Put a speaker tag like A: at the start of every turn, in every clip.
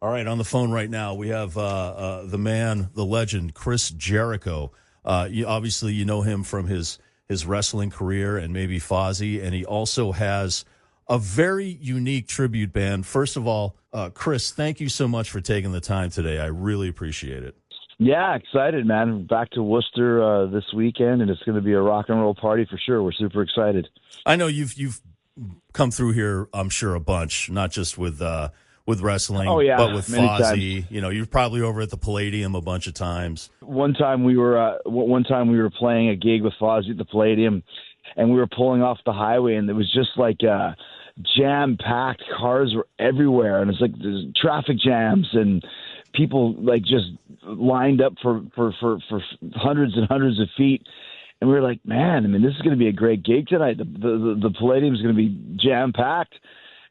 A: All right, on the phone right now, we have the man, the legend, Chris Jericho. Obviously, you know him from his wrestling career and maybe Fozzy, and he also has a very unique tribute band. First of all, Chris, thank you so much for taking the time today. I really appreciate it.
B: Yeah, excited, man. Back to Worcester this weekend, and it's going to be a rock and roll party for sure. We're super excited.
A: I know you've come through here, I'm sure, a bunch, not just with wrestling, but with Fozzy. You know, you're probably over at the Palladium a bunch of times.
B: One time we were playing a gig with Fozzy at the Palladium, and we were pulling off the highway, and it was just like jam-packed. Cars were everywhere, and it's like there's traffic jams, and people like just lined up for hundreds and hundreds of feet. And we were like, man, I mean, this is going to be a great gig tonight. The Palladium is going to be jam-packed.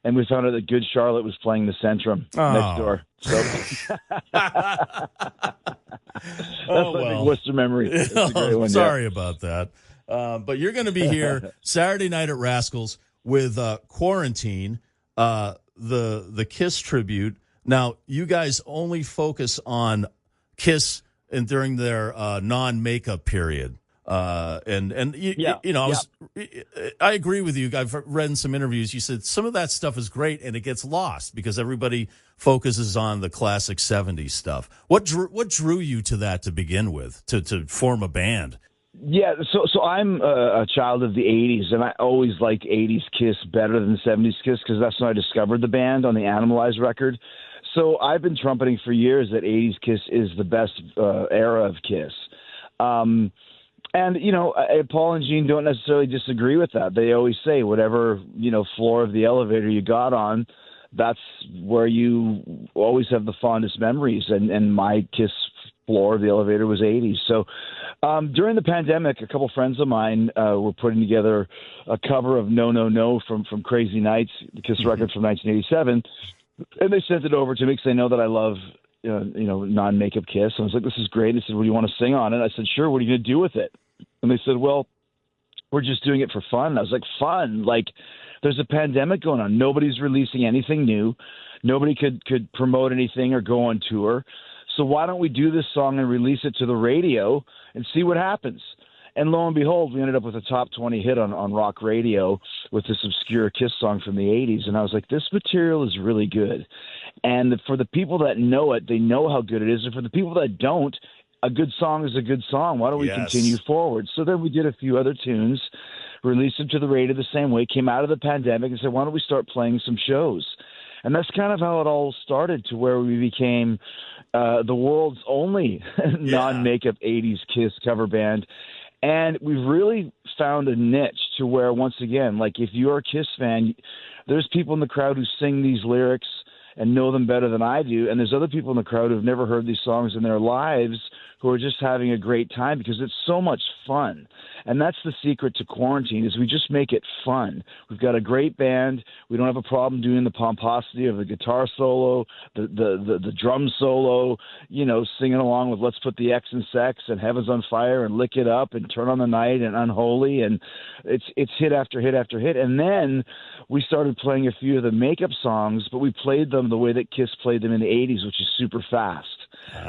B: And we found out that Good Charlotte was playing the Centrum next door. So that's my big Worcester memory. That's a great one,
A: sorry about that. But you're going to be here Saturday night at Rascals with Kuarantine, the Kiss tribute. Now, you guys only focus on Kiss and during their non-makeup period. I agree with you. I've read in some interviews, you said some of that stuff is great and it gets lost because everybody focuses on the classic 70s stuff. What drew you to that to begin with, to form a band?
B: Yeah, so I'm a child of the 80s, and I always liked 80s Kiss better than 70s Kiss because that's when I discovered the band on the Animalize record. So I've been trumpeting for years that 80s Kiss is the best era of Kiss. And, you know, Paul and Gene don't necessarily disagree with that. They always say whatever, you know, floor of the elevator you got on, that's where you always have the fondest memories. And my Kiss floor of the elevator was 80s. So during the pandemic, a couple friends of mine were putting together a cover of No, No, No from Crazy Nights, the Kiss record from 1987. And they sent it over to me because they know that I love non-makeup Kiss. And I was like, this is great. They said, what do you want to sing on it? I said, sure. What are you going to do with it? And they said, well, we're just doing it for fun. I was like, fun? Like, there's a pandemic going on. Nobody's releasing anything new. Nobody could promote anything or go on tour. So why don't we do this song and release it to the radio and see what happens? And lo and behold, we ended up with a top 20 hit on rock radio with this obscure Kiss song from the 80s. And I was like, this material is really good. And for the people that know it, they know how good it is. And for the people that don't, a good song is a good song. Why don't we continue forward? So then we did a few other tunes, released them to the radio the same way, came out of the pandemic and said, why don't we start playing some shows? And that's kind of how it all started, to where we became the world's only non-makeup 80s Kiss cover band. And we've really found a niche to where, once again, like if you're a Kiss fan, there's people in the crowd who sing these lyrics and know them better than I do. And there's other people in the crowd who've never heard these songs in their lives who are just having a great time because it's so much fun. And that's the secret to Kuarantine, is we just make it fun. We've got a great band. We don't have a problem doing the pomposity of the guitar solo, the drum solo, you know, singing along with Let's Put the X in Sex and Heaven's on Fire and Lick It Up and Turn on the Night and Unholy. And it's hit after hit after hit. And then we started playing a few of the makeup songs, but we played them the way that Kiss played them in the 80s, which is super fast.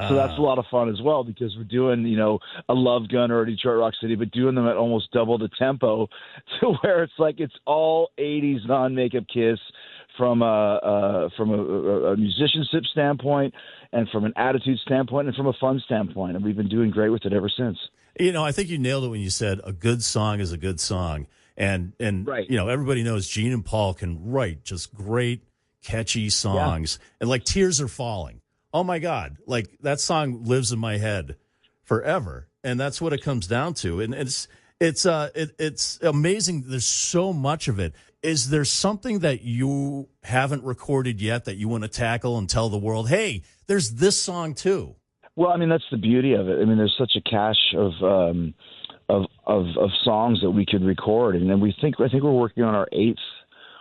B: So that's a lot of fun as well, because we're doing, you know, a Love Gun or a Detroit Rock City, but doing them at almost double the tempo, to where it's like it's all 80s non-makeup Kiss from a musicianship standpoint and from an attitude standpoint and from a fun standpoint. And we've been doing great with it ever since.
A: You know, I think you nailed it when you said a good song is a good song. And
B: right.
A: You know, everybody knows Gene and Paul can write just great, catchy songs. Yeah. And like Tears Are Falling. Oh my God, like that song lives in my head forever. And that's what it comes down to. And it's amazing. There's so much of it. Is there something that you haven't recorded yet that you want to tackle and tell the world, hey, there's this song too?
B: Well, I mean, that's the beauty of it. I mean, there's such a cache of songs that we could record. And then I think we're working on our eighth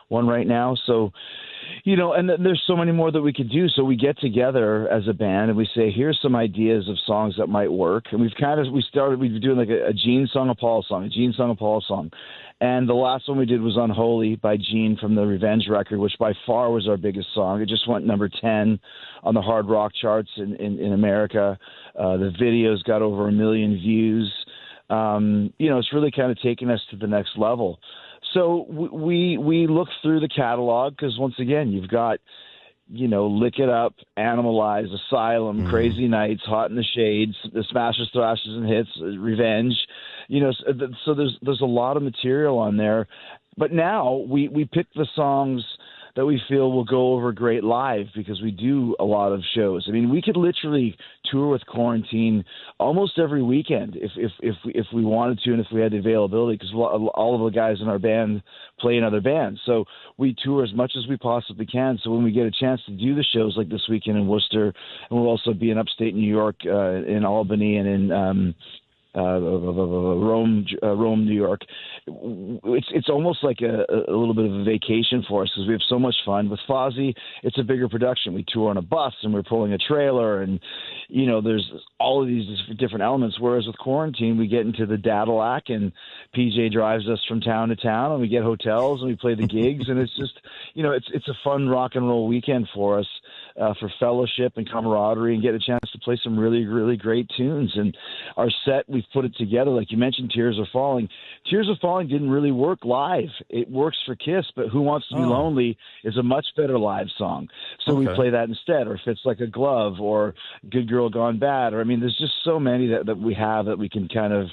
B: one right now. So, and there's so many more that we could do. So we get together as a band and we say, here's some ideas of songs that might work. And we've been doing like a Gene song, a Paul song, a Gene song, a Paul song. And the last one we did was Unholy by Gene from the Revenge record, which by far was our biggest song. It just went number 10 on the hard rock charts in America. The video's got over 1 million views. It's really kind of taken us to the next level. So we look through the catalog because, once again, you've got, Lick It Up, Animalize, Asylum, Crazy Nights, Hot in the Shades, the Smashes, Thrashes, and Hits, Revenge. So there's a lot of material on there. But now we pick the songs that we feel will go over great live because we do a lot of shows. I mean, we could literally tour with Kuarantine almost every weekend if we wanted to and if we had the availability, because all of the guys in our band play in other bands. So we tour as much as we possibly can. So when we get a chance to do the shows like this weekend in Worcester, and we'll also be in upstate New York, in Albany, and in Rome, New York. It's almost like a little bit of a vacation for us because we have so much fun. With Fozzy, it's a bigger production. We tour on a bus and we're pulling a trailer, and there's all of these different elements. Whereas with Kuarantine, we get into the Cadillac and PJ drives us from town to town, and we get hotels and we play the gigs, and it's just it's a fun rock and roll weekend for us. For fellowship and camaraderie, and get a chance to play some really, really great tunes. And our set, we've put it together. Like you mentioned, Tears Are Falling. Tears Are Falling didn't really work live. It works for Kiss, but Who Wants to Be Lonely is a much better live song. So we play that instead, or Fits Like a Glove, or Good Girl Gone Bad. Or, there's just so many that we have that we can kind of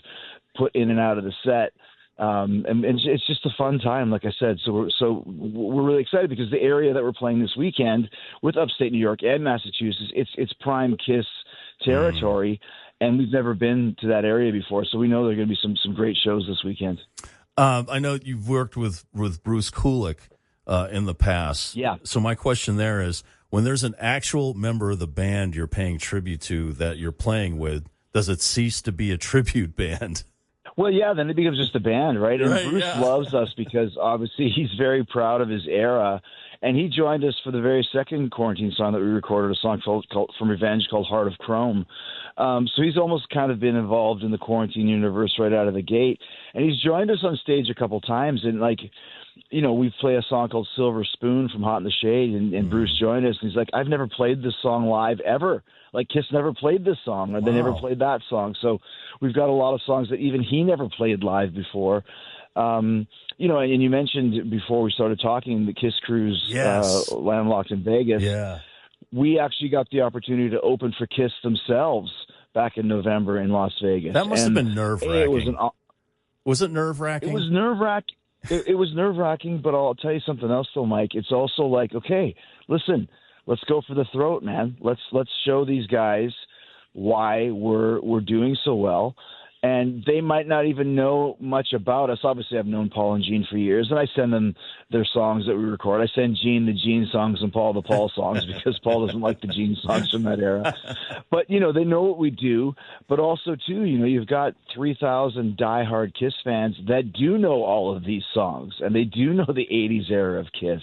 B: put in and out of the set. And it's just a fun time, like I said. So we're really excited because the area that we're playing this weekend with upstate New York and Massachusetts, it's prime Kiss territory, and we've never been to that area before. So we know there are going to be some great shows this weekend.
A: I know you've worked with Bruce Kulick in the past.
B: Yeah.
A: So my question there is, when there's an actual member of the band you're paying tribute to that you're playing with, does it cease to be a tribute band?
B: Well, yeah, then it becomes just a band, right? And Bruce loves us because obviously he's very proud of his era. And he joined us for the very second Kuarantine song that we recorded, a song called from Revenge called Heart of Chrome. So he's almost kind of been involved in the Kuarantine universe right out of the gate. And he's joined us on stage a couple times. And, we play a song called Silver Spoon from Hot in the Shade, and Bruce joined us. And he's like, I've never played this song live ever. Like, Kiss never played this song, or they never played that song. So we've got a lot of songs that even he never played live before. And you mentioned before we started talking the Kiss Cruise, Landlocked in Vegas.
A: Yeah.
B: We actually got the opportunity to open for Kiss themselves back in November in Las Vegas.
A: That must have been nerve-wracking. Was it nerve-wracking?
B: It was nerve-wracking. It was nerve-wracking, but I'll tell you something else, though, Mike. It's also like, okay, listen, let's go for the throat, man. Let's show these guys why we're doing so well. And they might not even know much about us. Obviously, I've known Paul and Gene for years, and I send them their songs that we record. I send Gene the Gene songs and Paul the Paul songs because Paul doesn't like the Gene songs from that era. But, they know what we do. But also, too, you've got 3,000 diehard Kiss fans that do know all of these songs, and they do know the 80s era of Kiss.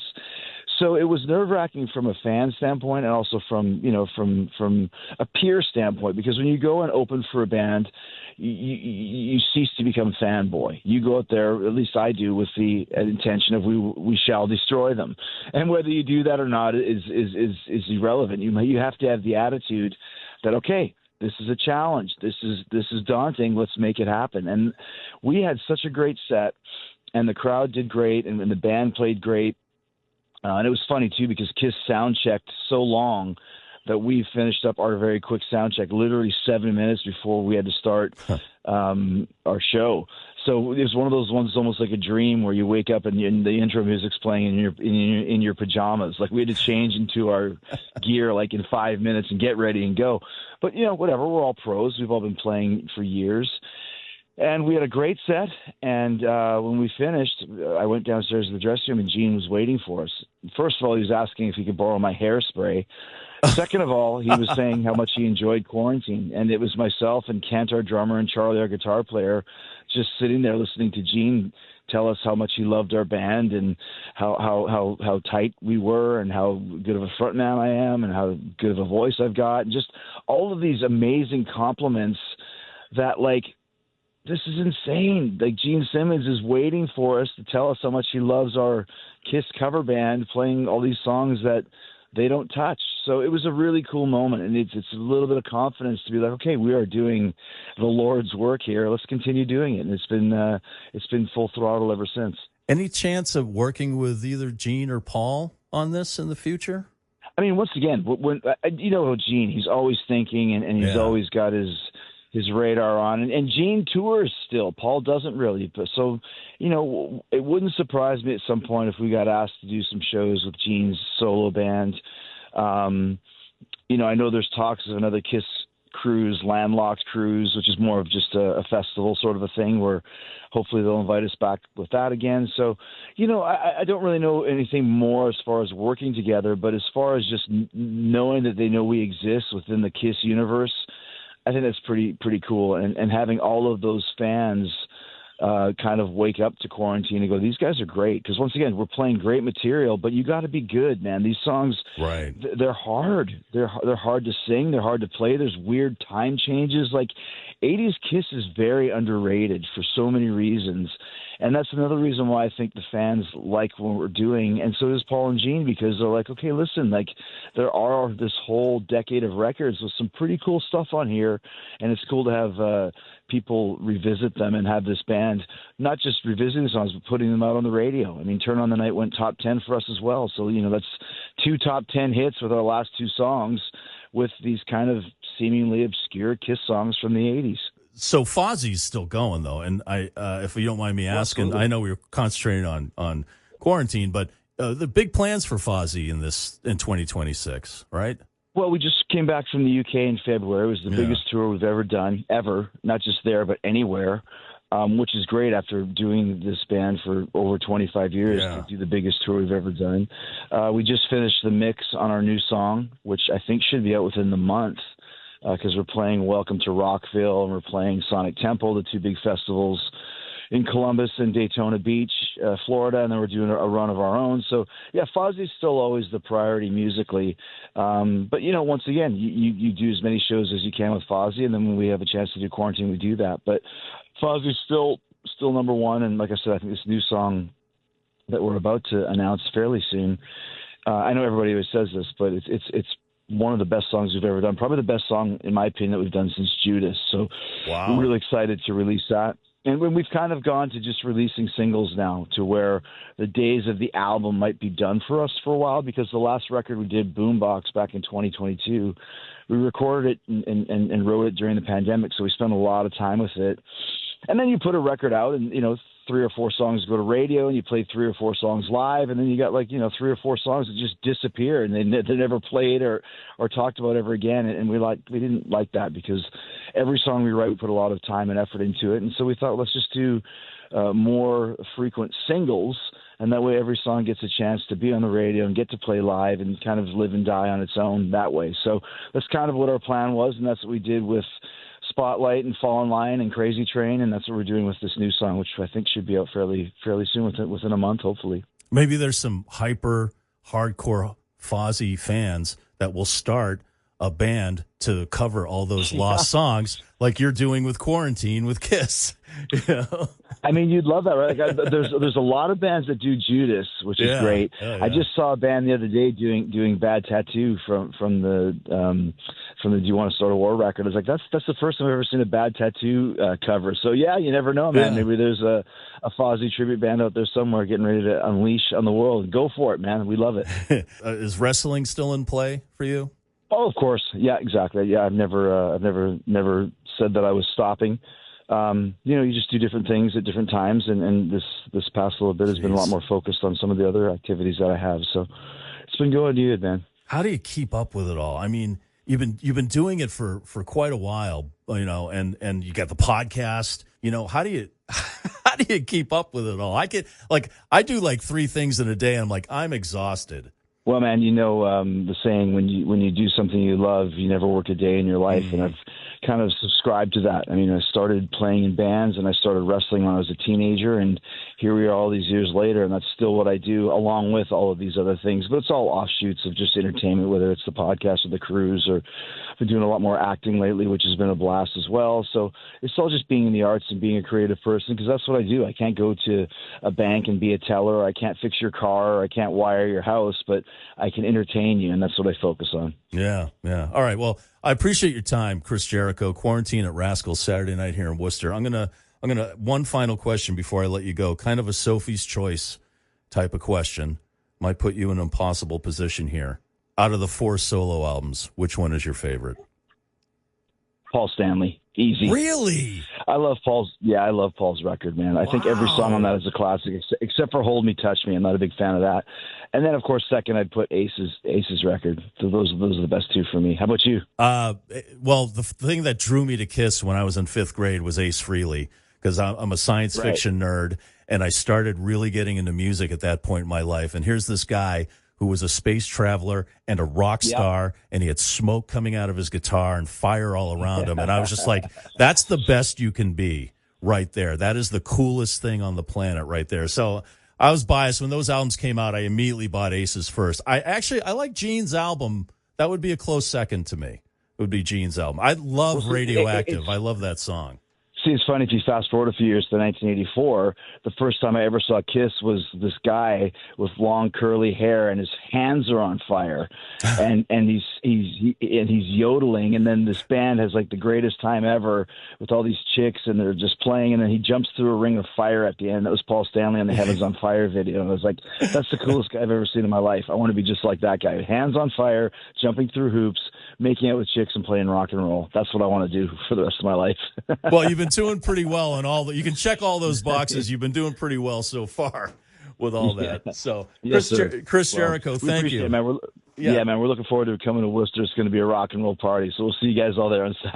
B: So it was nerve-wracking from a fan standpoint, and also from a peer standpoint, because when you go and open for a band, you cease to become a fanboy. You go out there, at least I do, with the intention of we shall destroy them, and whether you do that or not is irrelevant. You have to have the attitude that, okay, this is a challenge. This is daunting. Let's make it happen. And we had such a great set, and the crowd did great, and the band played great. And it was funny, too, because Kiss sound-checked so long that we finished up our very quick sound check literally 7 minutes before we had to start our show. So it was one of those ones, almost like a dream, where you wake up and the intro music's playing in your pajamas. Like, we had to change into our gear like in 5 minutes and get ready and go. But, whatever, we're all pros. We've all been playing for years. And we had a great set, and when we finished, I went downstairs to the dressing room, and Gene was waiting for us. First of all, he was asking if he could borrow my hairspray. Second of all, he was saying how much he enjoyed Kuarantine, and it was myself and Kent, our drummer, and Charlie, our guitar player, just sitting there listening to Gene tell us how much he loved our band and how tight we were and how good of a frontman I am and how good of a voice I've got, and just all of these amazing compliments that, like, this is insane. Like, Gene Simmons is waiting for us to tell us how much he loves our Kiss cover band playing all these songs that they don't touch. So it was a really cool moment, and it's a little bit of confidence to be like, okay, we are doing the Lord's work here. Let's continue doing it. And it's been full throttle ever since.
A: Any chance of working with either Gene or Paul on this in the future?
B: I mean, once again, when you know Gene, he's always thinking, and he's always got his radar on. And Gene tours still. Paul doesn't really. So, you know, it wouldn't surprise me at some point if we got asked to do some shows with Gene's solo band. You know, I know there's talks of another Kiss cruise, landlocked cruise, which is more of just a festival sort of a thing where hopefully they'll invite us back with that again. So, you know, I don't really know anything more as far as working together, but as far as just knowing that they know we exist within the Kiss universe, I think that's pretty cool. And having all of those fans kind of wake up to Quarantine and go, these guys are great. Because once again, we're playing great material, but you got to be good, man. These songs,
A: right?
B: They're hard. They're hard to sing. They're hard to play. There's weird time changes. Like, 80s Kiss is very underrated for so many reasons. And that's another reason why I think the fans like what we're doing. And so does Paul and Gene, because they're like, okay, listen, like, there are this whole decade of records with some pretty cool stuff on here. And it's cool to have people revisit them and have this band not just revisiting the songs, but putting them out on the radio. I mean, Turn on the Night went top 10 for us as well. So, you know, that's 2 top 10 hits with our last 2 songs with these kind of seemingly obscure Kiss songs from the 80s.
A: So Fozzy's still going, though, and if you don't mind me asking,
B: absolutely.
A: I know we were concentrating on Quarantine, but the big plans for Fozzy in 2026, right?
B: Well, we just came back from the UK in February. It was the biggest tour we've ever done, ever, not just there, but anywhere, which is great after doing this band for over 25 years to do the biggest tour we've ever done. We just finished the mix on our new song, which I think should be out within the month. Because we're playing Welcome to Rockville and we're playing Sonic Temple, the 2 big festivals in Columbus and Daytona Beach, Florida, and then we're doing a run of our own. So, yeah, Fozzy's still always the priority musically. But, you know, once again, you do as many shows as you can with Fozzy, and then when we have a chance to do Quarantine, we do that. But Fozzy's still number one, and like I said, I think this new song that we're about to announce fairly soon, I know everybody always says this, but it's one of the best songs we've ever done. Probably the best song, in my opinion, that we've done since Judas. So we're really excited to release that. And when we've kind of gone to just releasing singles now, to where the days of the album might be done for us for a while, because the last record we did, Boombox, back in 2022, we recorded it and wrote it during the pandemic. So we spent a lot of time with it. And then you put a record out and, you know, 3 or 4 songs go to radio and you play 3 or 4 songs live, and then you got 3 or 4 songs that just disappear and they're never played or talked about ever again. And we didn't like that, because every song we write, we put a lot of time and effort into it. And so we thought, let's just do more frequent singles, and that way every song gets a chance to be on the radio and get to play live and kind of live and die on its own that way. So that's kind of what our plan was, and that's what we did with Spotlight and Fall in Line and Crazy Train, and that's what we're doing with this new song, which I think should be out fairly soon, within a month, hopefully.
A: Maybe there's some hyper hardcore Fozzy fans that will start a band to cover all those lost songs, like you're doing with Quarantine with Kiss. You know?
B: I mean, you'd love that, right? Like, there's a lot of bands that do Judas, which is great. I just saw a band the other day doing Bad Tattoo from the Do You Want to Start a War record. I was like, that's the first time I've ever seen a Bad Tattoo cover. So yeah, you never know, man. Maybe there's a Fozzy tribute band out there somewhere getting ready to unleash on the world. Go for it, man. We love it.
A: Is wrestling still in play for you?
B: Oh, of course. Yeah, exactly. Yeah, I've never said that I was stopping. You just do different things at different times, and this past little bit has been a lot more focused on some of the other activities that I have. So it's been going good, man.
A: How do you keep up with it all? I mean, you've been doing it for quite a while, and you got the podcast. How do you keep up with it all? I do 3 things in a day, and I'm like, I'm exhausted.
B: Well, man, the saying, when you do something you love, you never work a day in your life. And I've kind of subscribed to that. I mean, I started playing in bands and I started wrestling when I was a teenager and here we are all these years later, and that's still what I do along with all of these other things. But it's all offshoots of just entertainment, whether it's the podcast or the cruise, or I've been doing a lot more acting lately, which has been a blast as well. So it's all just being in the arts and being a creative person, because that's what I do. I can't go to a bank and be a teller. I can't fix your car, or I can't wire your house, but I can entertain you, and that's what I focus on.
A: Yeah, yeah. All right. Well, I appreciate your time, Chris Jericho. Quarantine at Rascals Saturday night here in Worcester. I'm gonna one final question before I let you go. Kind of a Sophie's Choice type of question. Might put you in an impossible position here. Out of the 4 solo albums, which one is your favorite?
B: Paul Stanley. Easy.
A: Really?
B: I love Paul's record, man. I think every song on that is a classic, except for Hold Me, Touch Me. I'm not a big fan of that. And then, of course, second, I'd put Ace's record. So those are the best 2 for me. How about you?
A: Well, the thing that drew me to Kiss when I was in 5th grade was Ace Frehley, because I'm a science fiction nerd, and I started really getting into music at that point in my life. And here's this guy who was a space traveler and a rock star, and he had smoke coming out of his guitar and fire all around him. And I was just like, that's the best you can be right there. That is the coolest thing on the planet right there. So I was biased. When those albums came out, I immediately bought Aces first. I like Gene's album. That would be a close second to me. It would be Gene's album. I love Radioactive. I love that song.
B: See, it's funny, if you fast forward a few years to 1984, the first time I ever saw Kiss was this guy with long curly hair, and his hands are on fire, and he's yodeling, and then this band has like the greatest time ever with all these chicks, and they're just playing, and then he jumps through a ring of fire at the end. That was Paul Stanley on the Heavens on Fire video, and I was like, that's the coolest guy I've ever seen in my life. I want to be just like that guy, hands on fire, jumping through hoops, making out with chicks, and playing rock and roll. That's what I want to do for the rest of my life.
A: Well, you've been doing pretty well on all that. You can check all those boxes. You've been doing pretty well so far with all that. So, Chris Jericho, thank you.
B: It, man. Man, we're looking forward to coming to Worcester. It's going to be a rock and roll party. So we'll see you guys all there on Saturday.